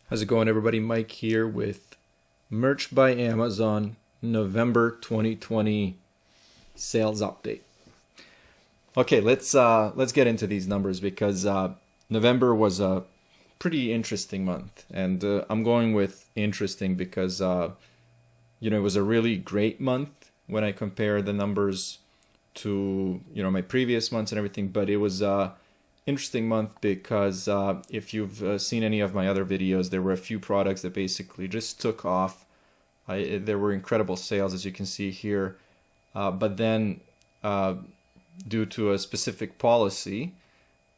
How's it going, everybody? Mike here with Merch by Amazon November 2020 sales update. Okay, let's get into these numbers because November was a pretty interesting month, and I'm going with interesting because it was a really great month when I compare the numbers to my previous months and everything, but it was interesting month because if you've seen any of my other videos, there were a few products that basically just took off. There were incredible sales, as you can see here, but then due to a specific policy,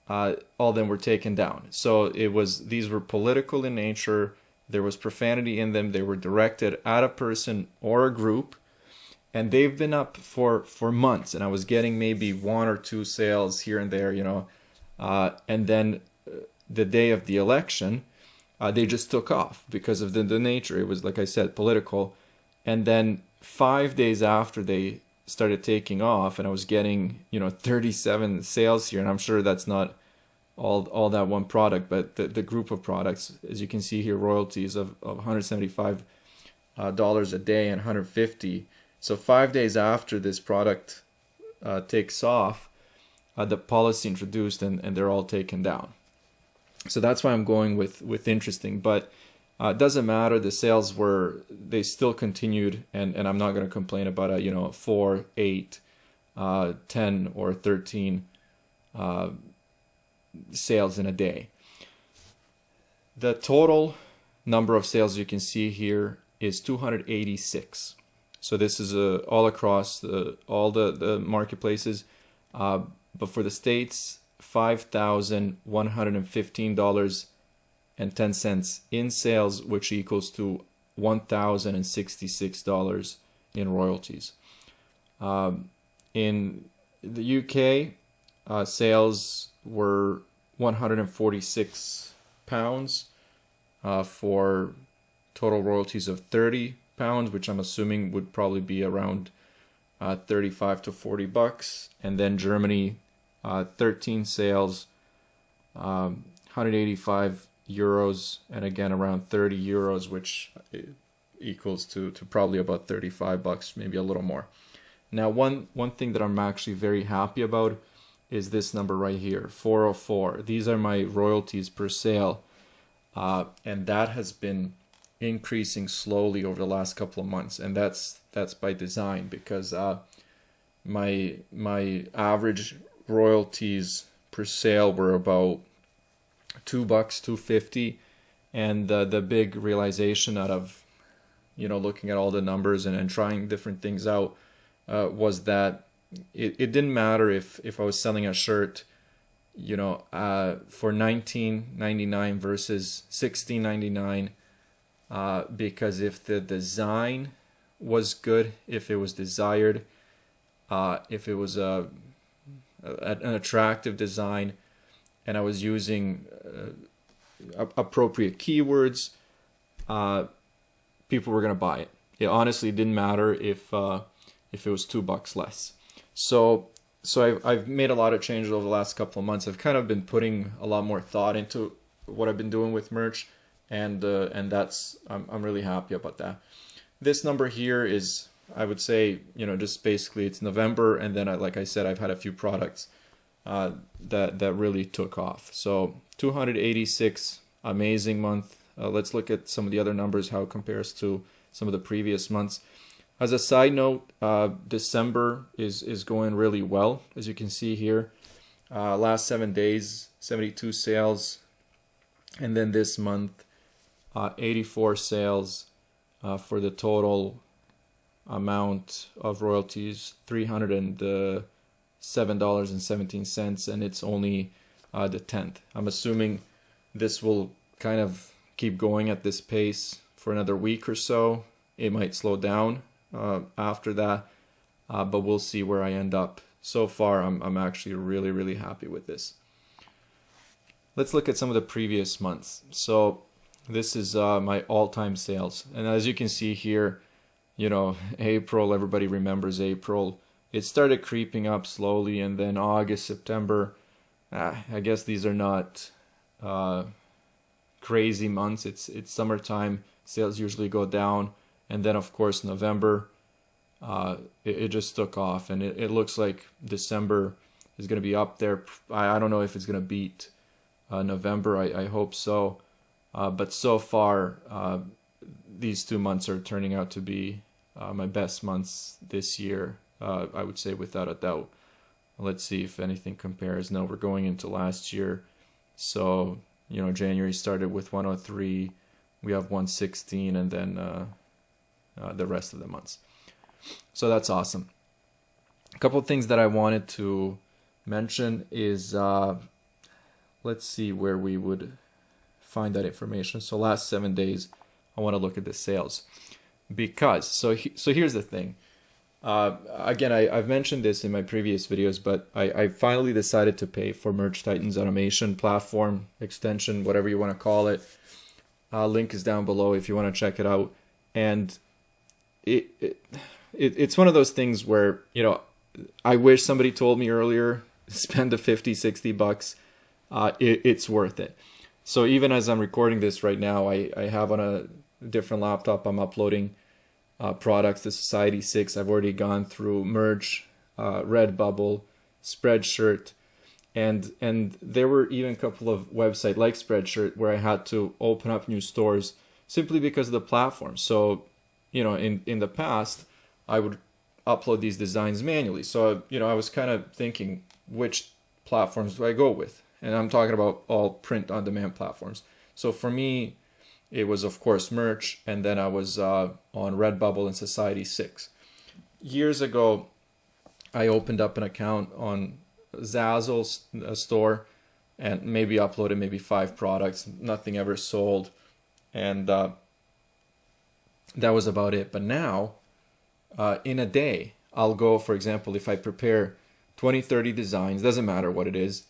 all of them were taken down. So these were political in nature. There was profanity in them. They were directed at a person or a group, and they've been up for months. And I was getting maybe one or two sales here and there, and then the day of the election, they just took off because of the nature. It was, like I said, political. And then 5 days after they started taking off, and I was getting 37 sales here, and I'm sure that's not all that one product, but the group of products, as you can see here, royalties of $175 a day and 150. So 5 days after this product takes off, the policy introduced, and they're all taken down. So that's why I'm going with interesting, but it doesn't matter. The sales they still continued, and I'm not going to complain about a 4, 8, 10 or 13 sales in a day. The total number of sales you can see here is 286. So this is all across all the marketplaces. But for the States, $5,115.10 in sales, which equals to $1,066 in royalties. In the UK, sales were £146 for total royalties of £30, which I'm assuming would probably be around 35 to $40. And then Germany, 13 sales, 185 euros, and again around 30 euros, which equals to probably about $35, maybe a little more. Now, one thing that I'm actually very happy about is this number right here, 404. These are my royalties per sale, and that has been increasing slowly over the last couple of months, and that's by design, because my average royalties per sale were about $2, $2.50, and the big realization out of looking at all the numbers and trying different things out was that it didn't matter if I was selling a shirt for $19.99 versus $16.99, because if the design was good, if it was desired, if it was an attractive design, and I was using appropriate keywords, people were going to buy it. It honestly didn't matter if it was $2 less. So I've made a lot of changes over the last couple of months. I've kind of been putting a lot more thought into what I've been doing with merch, and that's I'm really happy about that. This number here is, I would say, just basically it's November, and then like I said, I've had a few products that really took off. So 286, amazing month. Let's look at some of the other numbers, how it compares to some of the previous months. As a side note, December is going really well, as you can see here. Last 7 days, 72 sales, and then this month, 84 sales for the total amount of royalties, $307.17, and it's only the 10th. I'm assuming this will kind of keep going at this pace for another week or so. It might slow down after that, but we'll see where I end up. So far, I'm actually really, really happy with this. Let's look at some of the previous months. So this is my all-time sales, and as you can see here, April, everybody remembers April. It started creeping up slowly, and then August, September, I guess these are not crazy months. It's summertime. Sales usually go down, and then of course November, it just took off, and it looks like December is going to be up there. I don't know if it's going to beat November. I hope so, but so far these 2 months are turning out to be my best months this year. I would say without a doubt. Let's see if anything compares. No, we're going into last year. So, January started with 103. We have 116, and then the rest of the months. So that's awesome. A couple of things that I wanted to mention is, let's see where we would find that information. So last 7 days, I want to look at the sales. Because, so here's the thing. Again, I've mentioned this in my previous videos, but I finally decided to pay for Merch Titan's automation platform, extension, whatever you want to call it. Link is down below if you want to check it out. And it's one of those things where, I wish somebody told me earlier, spend the 50, 60 bucks. It's worth it. So even as I'm recording this right now, I have on a different laptop, I'm uploading products to Society6. I've already gone through Merge, Redbubble, Spreadshirt, and there were even a couple of websites like Spreadshirt where I had to open up new stores simply because of the platform. So, in the past, I would upload these designs manually. So, I was kind of thinking, which platforms do I go with? And I'm talking about all print-on-demand platforms. So for me, it was, of course, Merch, and then I was on Redbubble and Society6. Years ago, I opened up an account on Zazzle's store and maybe uploaded maybe 5 products. Nothing ever sold, and that was about it. But now, in a day, I'll go, for example, if I prepare 20, 30 designs, doesn't matter what it is,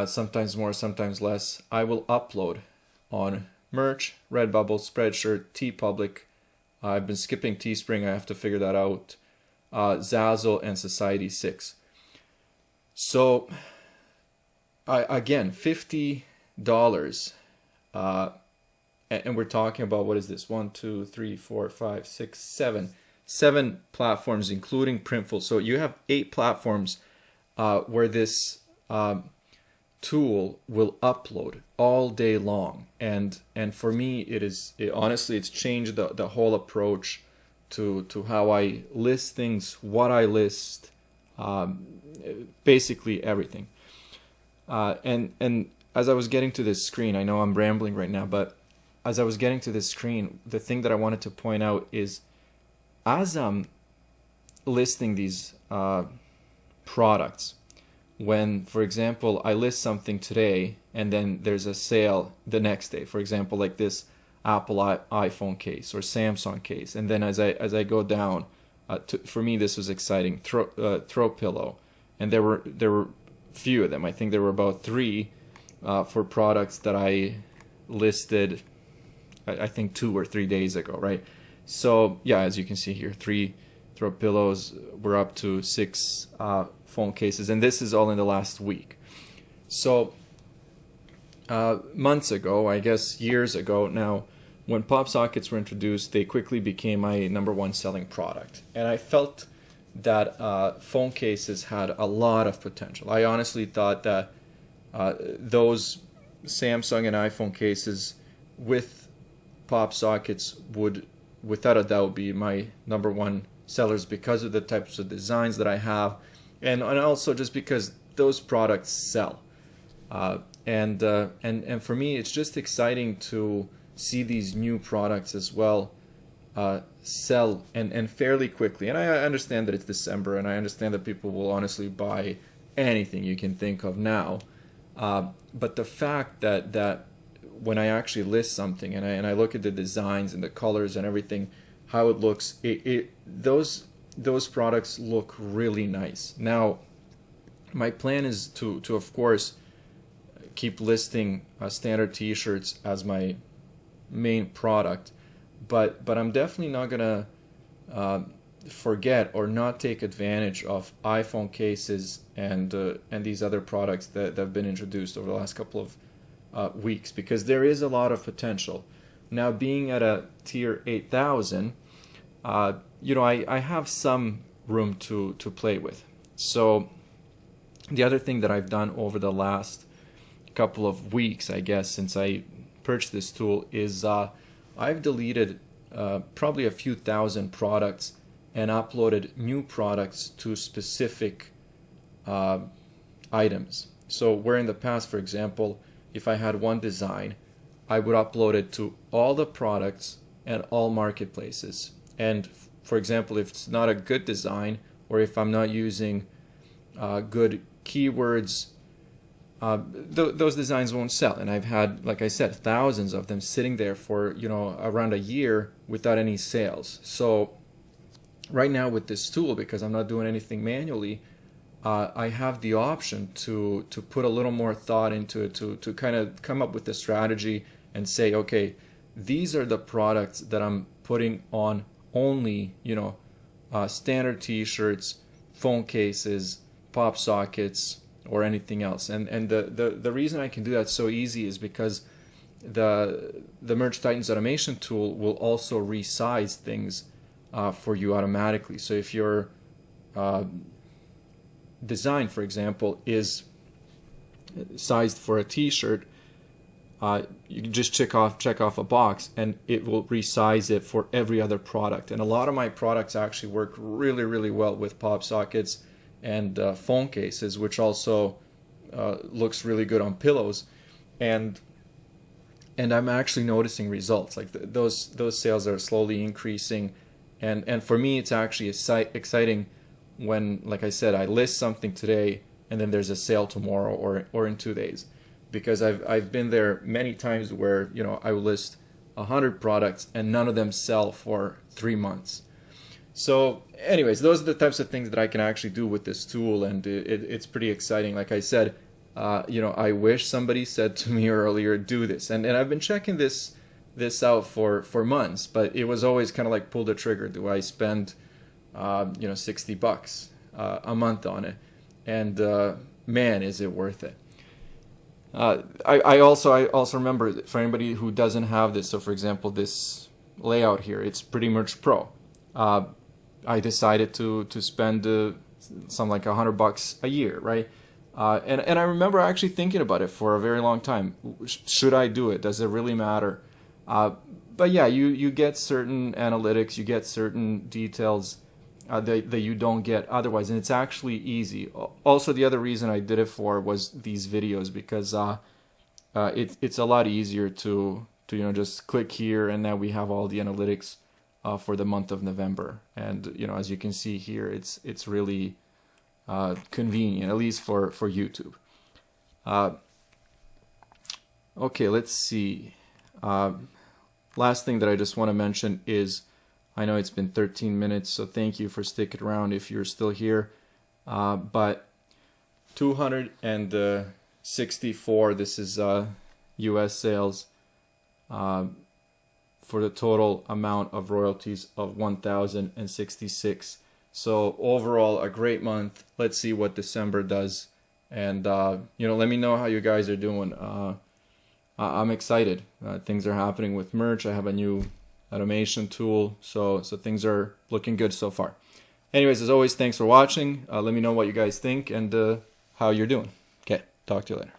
sometimes more, sometimes less, I will upload on Merch, Redbubble, Spreadshirt, TeePublic. I've been skipping Teespring. I have to figure that out. Zazzle and Society6. So, again, $50. And we're talking about, what is this? 1, 2, 3, 4, 5, 6, 7. 7 platforms, including Printful. So you have 8 platforms where this tool will upload all day long, and for me honestly it's changed the whole approach to how I list things, what I list, basically everything. And as I was getting to this screen, I know I'm rambling right now, but as I was getting to this screen, the thing that I wanted to point out is, as I'm listing these products, when, for example, I list something today and then there's a sale the next day, for example, like this Apple iPhone case or Samsung case, and then as I go down, for me this was exciting, throw pillow, and there were few of them. I think there were about 3 for products that I listed, I think 2 or 3 days ago, right? So yeah, as you can see here, 3 throw pillows, we're up to 6 phone cases, and this is all in the last week. So months ago, I guess years ago now, when pop sockets were introduced, they quickly became my #1 selling product, and I felt that phone cases had a lot of potential. I honestly thought that those Samsung and iPhone cases with pop sockets would, without a doubt, be my #1 sellers because of the types of designs that I have, and also just because those products sell. And for me, it's just exciting to see these new products as well sell and fairly quickly. And I understand that it's December, and I understand that people will honestly buy anything you can think of now. But the fact that when I actually list something and I look at the designs and the colors and everything, how it looks, those products look really nice. Now, my plan is to of course keep listing standard t-shirts as my main product, but I'm definitely not gonna forget or not take advantage of iPhone cases and these other products that have been introduced over the last couple of weeks, because there is a lot of potential. Now, being at a tier 8,000, I have some room to play with. So the other thing that I've done over the last couple of weeks, I guess, since I purchased this tool, is I've deleted probably a few thousand products and uploaded new products to specific items. So where in the past, for example, if I had one design, I would upload it to all the products and all marketplaces. And for example, if it's not a good design, or if I'm not using good keywords, those designs won't sell. And I've had, like I said, thousands of them sitting there for around a year without any sales. So right now with this tool, because I'm not doing anything manually, I have the option to put a little more thought into it, to kind of come up with a strategy and say, okay, these are the products that I'm putting on only, standard t-shirts, phone cases, pop sockets, or anything else. And the reason I can do that so easy is because the Merch Titans automation tool will also resize things for you automatically. So if your design, for example, is sized for a t-shirt, you can just check off a box and it will resize it for every other product. And a lot of my products actually work really, really well with pop sockets and phone cases, which also looks really good on pillows. And I'm actually noticing results. Like those sales are slowly increasing. And for me, it's actually exciting when, like I said, I list something today and then there's a sale tomorrow or in 2 days. Because I've been there many times where I will list 100 products and none of them sell for 3 months. So anyways, those are the types of things that I can actually do with this tool, and it's pretty exciting. Like I said, I wish somebody said to me earlier, do this, and I've been checking this out for months, but it was always kind of like, pull the trigger. Do I spend $60 a month on it? And man, is it worth it. I also remember, for anybody who doesn't have this, so for example, this layout here, it's Pretty Merch Pro. I decided to spend something like $100 a year, right? And I remember actually thinking about it for a very long time. Should I do it? Does it really matter? But yeah, you get certain analytics, you get certain details that you don't get otherwise, and it's actually easy. Also, the other reason I did it for was these videos, because it's a lot easier to just click here, and now we have all the analytics for the month of November. And as you can see here, it's really convenient, at least for YouTube. Okay, let's see. Last thing that I just want to mention is, I know it's been 13 minutes, so thank you for sticking around if you're still here. But 264, this is US sales, for the total amount of royalties of 1,066. So overall, a great month. Let's see what December does, and let me know how you guys are doing. I'm excited. Things are happening with merch. I have a new automation tool, so things are looking good so far. Anyways, as always, thanks for watching. Let me know what you guys think and how you're doing. Okay, talk to you later.